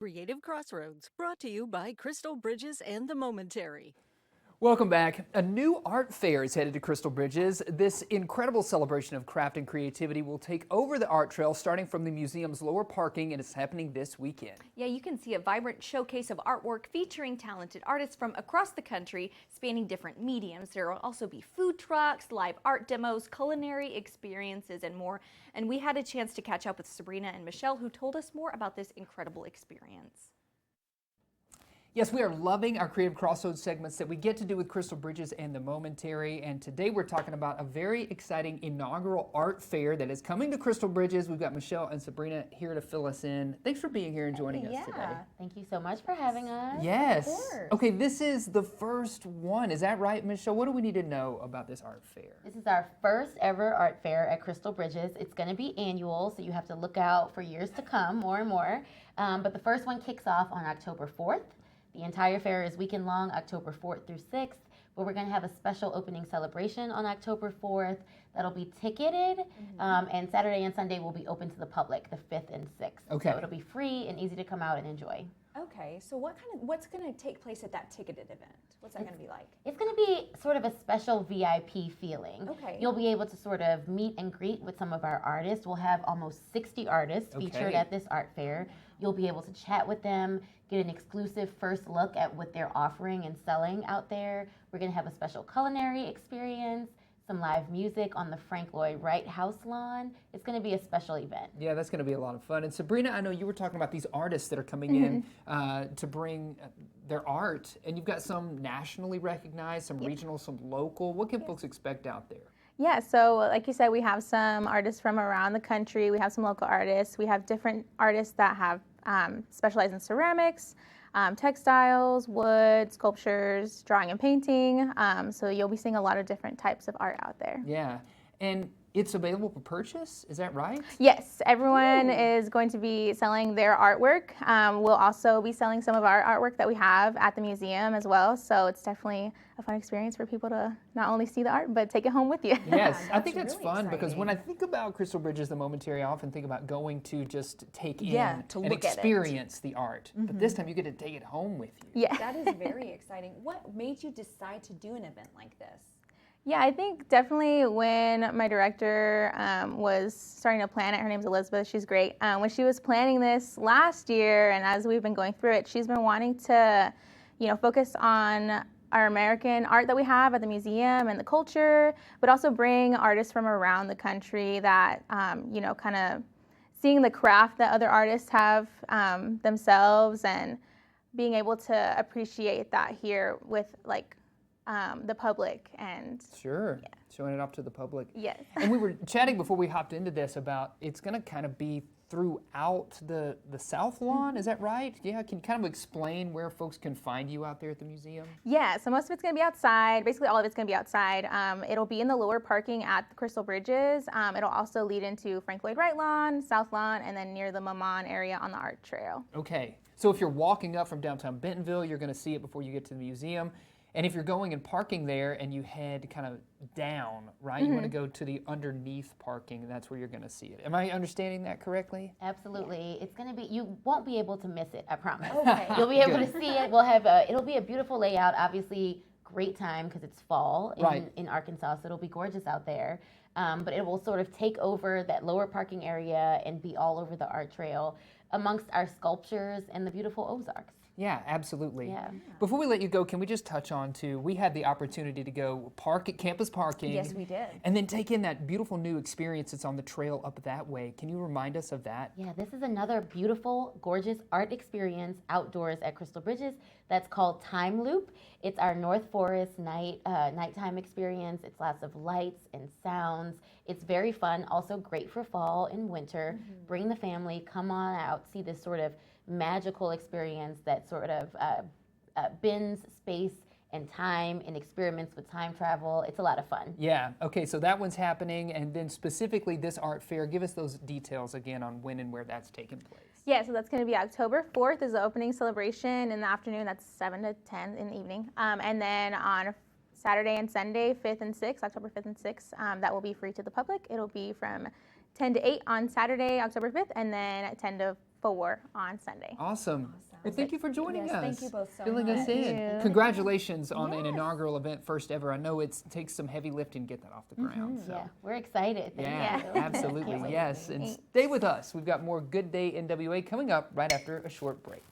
Creative Crossroads, brought to you by Crystal Bridges and the Momentary. Welcome back. A new art fair is headed to Crystal Bridges. This incredible celebration of craft and creativity will take over the art trail starting from the museum's lower parking, and it's happening this weekend. Yeah, you can see a vibrant showcase of artwork featuring talented artists from across the country, spanning different mediums. There will also be food trucks, live art demos, culinary experiences, and more. And we had a chance to catch up with Sabrina and Michelle, who told us more about this incredible experience. Yes, we are loving our Creative Crossroads segments that we get to do with Crystal Bridges and the Momentary. And today we're talking about a very exciting inaugural art fair that is coming to Crystal Bridges. We've got Michelle and Sabrina here to fill us in. Thanks for being here and joining us today. Thank you so much for having us. Yes. Okay, this is the first one. Is that right, Michelle? What do we need to know about this art fair? This is our first ever art fair at Crystal Bridges. It's going to be annual, so you have to look out for years to come, more and more. But the first one kicks off on October 4th. The entire fair is weekend long, October 4th through 6th, but we're going to have a special opening celebration on October 4th that'll be ticketed, and Saturday and Sunday will be open to the public, the 5th and 6th. Okay. So it'll be free and easy to come out and enjoy. Okay, so what's going to take place at that ticketed event? What's that going to be like? It's going to be sort of a special VIP feeling. Okay. You'll be able to sort of meet and greet with some of our artists. We'll have almost 60 artists featured at this art fair. You'll be able to chat with them, get an exclusive first look at what they're offering and selling out there. We're going to have a special culinary experience, some live music on the Frank Lloyd Wright House lawn. It's going to be a special event. Yeah, that's going to be a lot of fun. And Sabrina, I know you were talking about these artists that are coming in to bring their art, and you've got some nationally recognized, some regional, some local. What can folks expect out there? Yeah, so like you said, we have some artists from around the country. We have some local artists. We have different artists that have specialized in ceramics, textiles, wood, sculptures, drawing and painting. So you'll be seeing a lot of different types of art out there. Yeah, and it's available for purchase, is that right? Yes, everyone is going to be selling their artwork. We'll also be selling some of our artwork that we have at the museum as well. So it's definitely a fun experience for people to not only see the art, but take it home with you. Yes, I think that's really fun because exciting. when I think about Crystal Bridges, the Momentary, I often think about going to just take in to and look at it. experience the art. But this time you get to take it home with you. Yeah. That is very exciting. What made you decide to do an event like this? Yeah, I think definitely when my director was starting to plan it, her name's Elizabeth, she's great. When she was planning this last year, and as we've been going through it, she's been wanting to, focus on our American art that we have at the museum and the culture, but also bring artists from around the country that, kind of seeing the craft that other artists have themselves and being able to appreciate that here with the public and Sure, showing it off to the public. yes. And we were chatting before we hopped into this about it's going to kind of be throughout the South Lawn, is that right? Yeah, can you kind of explain where folks can find you out there at the museum? Yeah, so most of it's going to be outside. Basically, all of it's going to be outside. It'll be in the lower parking at the Crystal Bridges. It'll also lead into Frank Lloyd Wright Lawn, South Lawn, and then near the Maman area on the art trail. Okay, so if you're walking up from downtown Bentonville, you're going to see it before you get to the museum. And if you're going and parking there and you head kind of down, right, you want to go to the underneath parking, that's where you're going to see it. Am I understanding that correctly? Absolutely. It's going to be, you won't be able to miss it, I promise. Okay. You'll be able to see it. We'll have it'll be a beautiful layout, obviously great time because it's fall in Arkansas, so it'll be gorgeous out there. But it will sort of take over that lower parking area and be all over the art trail amongst our sculptures and the beautiful Ozarks. Yeah, absolutely. Yeah. Before we let you go, can we just touch on too, we had the opportunity to go park at campus parking. Yes, we did. And then take in that beautiful new experience that's on the trail up that way. Can you remind us of that? Yeah, this is another beautiful, gorgeous art experience outdoors at Crystal Bridges that's called Time Loop. It's our North Forest nighttime experience. It's lots of lights and sounds. It's very fun, also great for fall and winter. Bring the family, come on out, see this sort of magical experience that sort of bends space and time and experiments with time travel. It's a lot of fun. Yeah, okay, so that one's happening, and then specifically this art fair, give us those details again on when and where that's taking place. Yeah, so that's going to be October 4th is the opening celebration in the afternoon. That's 7 to 10 in the evening. And then on Saturday and Sunday, 5th and 6th, October 5th and 6th, that will be free to the public. It'll be from 10 to 8 on Saturday, October 5th, and then 10 to 4 on Sunday. Awesome. Well, thank you for joining Yes, us. thank you both so Filling us much. in. Thank you. Congratulations on an Yes. inaugural event, first ever. I know it takes some heavy lifting to get that off the ground. So. Yeah, we're excited. Thank Yeah, you. absolutely. Can't wait. Yes. And stay with us. We've got more Good Day NWA coming up right after a short break.